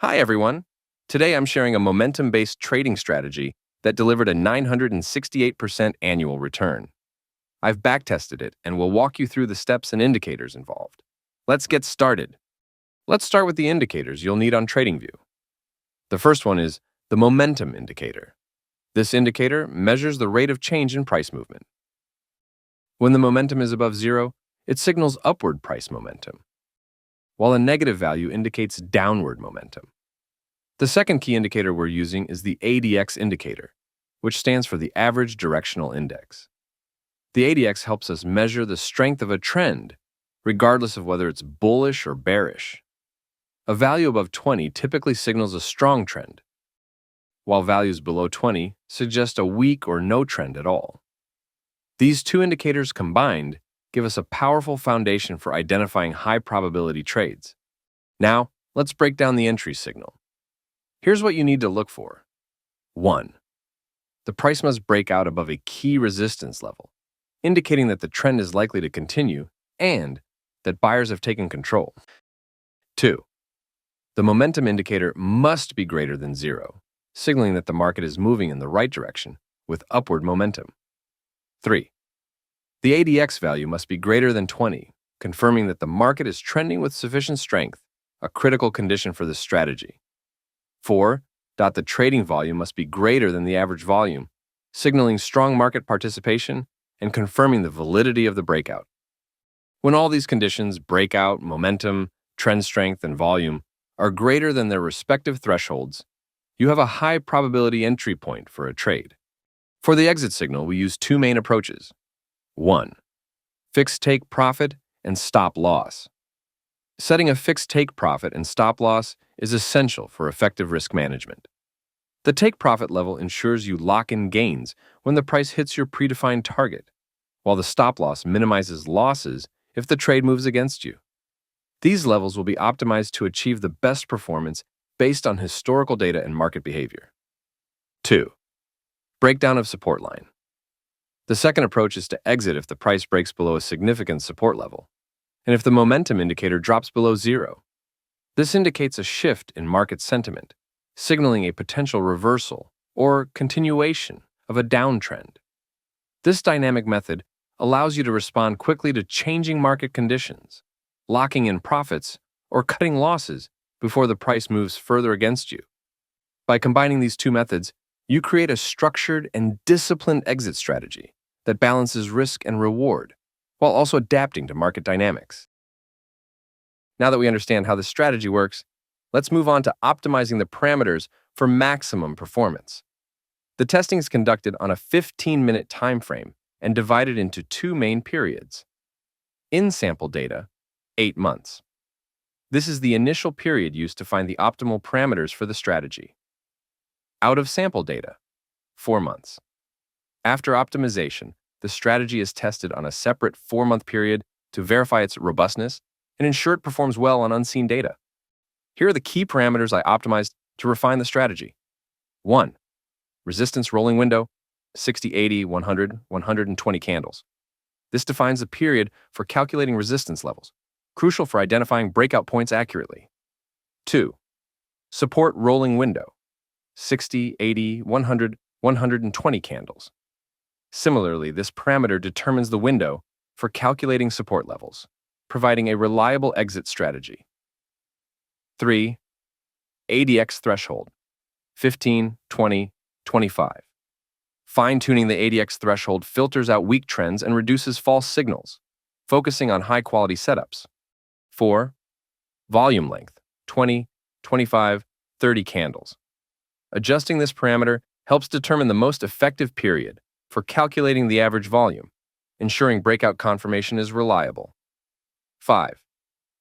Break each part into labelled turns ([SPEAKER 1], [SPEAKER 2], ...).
[SPEAKER 1] Hi, everyone. Today I'm sharing a momentum-based trading strategy that delivered a 968% annual return. I've backtested it and will walk you through the steps and indicators involved. Let's get started. Let's start with the indicators you'll need on TradingView. The first one is the momentum indicator. This indicator measures the rate of change in price movement. When the momentum is above zero, it signals upward price momentum, while a negative value indicates downward momentum. The second key indicator we're using is the ADX indicator, which stands for the Average Directional Index. The ADX helps us measure the strength of a trend, regardless of whether it's bullish or bearish. A value above 20 typically signals a strong trend, while values below 20 suggest a weak or no trend at all. These two indicators combined give us a powerful foundation for identifying high-probability trades. Now, let's break down the entry signal. Here's what you need to look for. 1. The price must break out above a key resistance level, indicating that the trend is likely to continue and that buyers have taken control. 2. The momentum indicator must be greater than 0, signaling that the market is moving in the right direction with upward momentum. 3. The ADX value must be greater than 20, confirming that the market is trending with sufficient strength, a critical condition for this strategy. 4. The trading volume must be greater than the average volume, signaling strong market participation and confirming the validity of the breakout. When all these conditions, breakout, momentum, trend strength, and volume, are greater than their respective thresholds, you have a high probability entry point for a trade. For the exit signal, we use two main approaches. 1. Fixed take profit and stop loss. Setting a fixed take profit and stop loss is essential for effective risk management. The take profit level ensures you lock in gains when the price hits your predefined target, while the stop loss minimizes losses if the trade moves against you. These levels will be optimized to achieve the best performance based on historical data and market behavior. 2. Breakdown of support line. The second approach is to exit if the price breaks below a significant support level, and if the momentum indicator drops below 0. This indicates a shift in market sentiment, signaling a potential reversal or continuation of a downtrend. This dynamic method allows you to respond quickly to changing market conditions, locking in profits or cutting losses before the price moves further against you. By combining these two methods, you create a structured and disciplined exit strategy that balances risk and reward, while also adapting to market dynamics. Now that we understand how this strategy works, let's move on to optimizing the parameters for maximum performance. The testing is conducted on a 15-minute time frame and divided into two main periods. In-sample data, 8 months. This is the initial period used to find the optimal parameters for the strategy. Out-of-sample data, 4 months. After optimization, the strategy is tested on a separate 4-month period to verify its robustness and ensure it performs well on unseen data. Here are the key parameters I optimized to refine the strategy. 1. Resistance rolling window, 60, 80, 100, 120 candles. This defines the period for calculating resistance levels, crucial for identifying breakout points accurately. 2. Support rolling window, 60, 80, 100, 120 candles. Similarly, this parameter determines the window for calculating support levels, providing a reliable exit strategy. 3. ADX threshold, 15, 20, 25. Fine-tuning the ADX threshold filters out weak trends and reduces false signals, focusing on high-quality setups. 4. Volume length, 20, 25, 30 candles. Adjusting this parameter helps determine the most effective period for calculating the average volume, ensuring breakout confirmation is reliable. 5.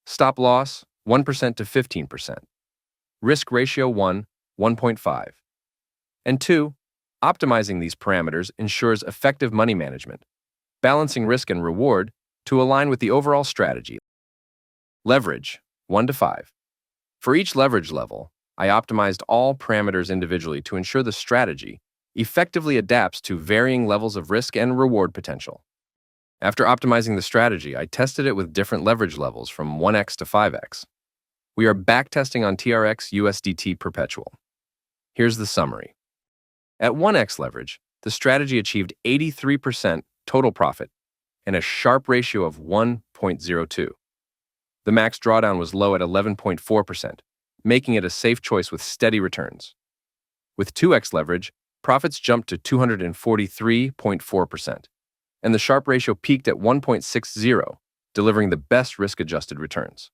[SPEAKER 1] Stop loss, 1% to 15%. Risk ratio 1, 1.5. And 2. Optimizing these parameters ensures effective money management, balancing risk and reward to align with the overall strategy. Leverage, 1 to 5. For each leverage level, I optimized all parameters individually to ensure the strategy effectively adapts to varying levels of risk and reward potential. After optimizing the strategy, I tested it with different leverage levels from 1x to 5x. We are backtesting on TRX USDT Perpetual. Here's the summary. At 1x leverage, the strategy achieved 83% total profit and a Sharpe ratio of 1.02. The max drawdown was low at 11.4%, making it a safe choice with steady returns. With 2x leverage, profits jumped to 243.4%, and the Sharpe ratio peaked at 1.60, delivering the best risk-adjusted returns.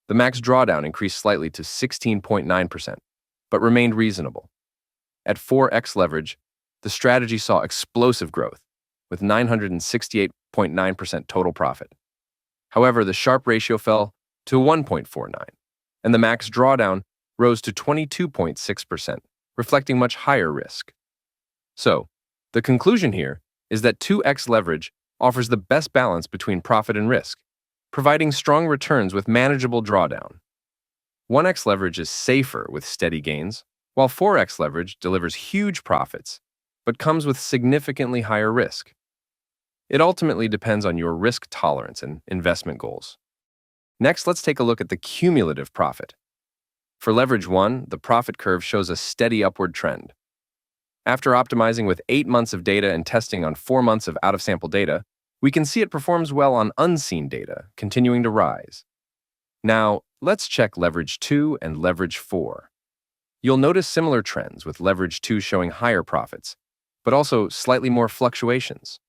[SPEAKER 1] The max drawdown increased slightly to 16.9%, but remained reasonable. At 4x leverage, the strategy saw explosive growth, with 968.9% total profit. However, the Sharpe ratio fell to 1.49, and the max drawdown rose to 22.6%, reflecting much higher risk. So, the conclusion here is that 2x leverage offers the best balance between profit and risk, providing strong returns with manageable drawdown. 1x leverage is safer with steady gains, while 4x leverage delivers huge profits, but comes with significantly higher risk. It ultimately depends on your risk tolerance and investment goals. Next, let's take a look at the cumulative profit. For leverage 1, the profit curve shows a steady upward trend. After optimizing with 8 months of data and testing on 4 months of out-of-sample data, we can see it performs well on unseen data, continuing to rise. Now, let's check leverage 2 and leverage 4. You'll notice similar trends, with leverage 2 showing higher profits, but also slightly more fluctuations.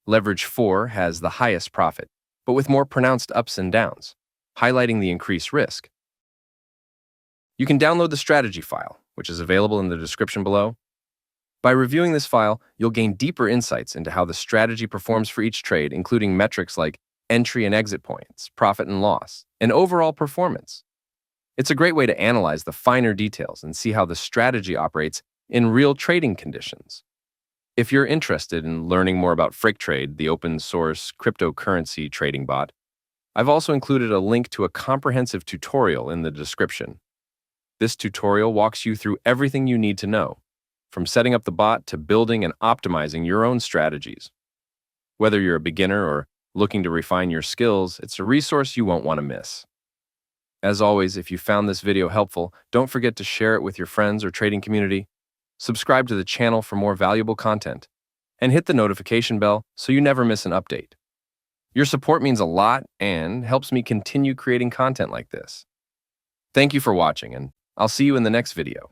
[SPEAKER 1] Leverage 4 has the highest profit, but with more pronounced ups and downs, highlighting the increased risk. You can download the strategy file, which is available in the description below. By reviewing this file, you'll gain deeper insights into how the strategy performs for each trade, including metrics like entry and exit points, profit and loss, and overall performance. It's a great way to analyze the finer details and see how the strategy operates in real trading conditions. If you're interested in learning more about FrickTrade, the open-source cryptocurrency trading bot, I've also included a link to a comprehensive tutorial in the description. This tutorial walks you through everything you need to know, from setting up the bot to building and optimizing your own strategies. Whether you're a beginner or looking to refine your skills, it's a resource you won't want to miss. As always, if you found this video helpful, don't forget to share it with your friends or trading community. Subscribe to the channel for more valuable content, and hit the notification bell so you never miss an update. Your support means a lot and helps me continue creating content like this. Thank you for watching, and I'll see you in the next video.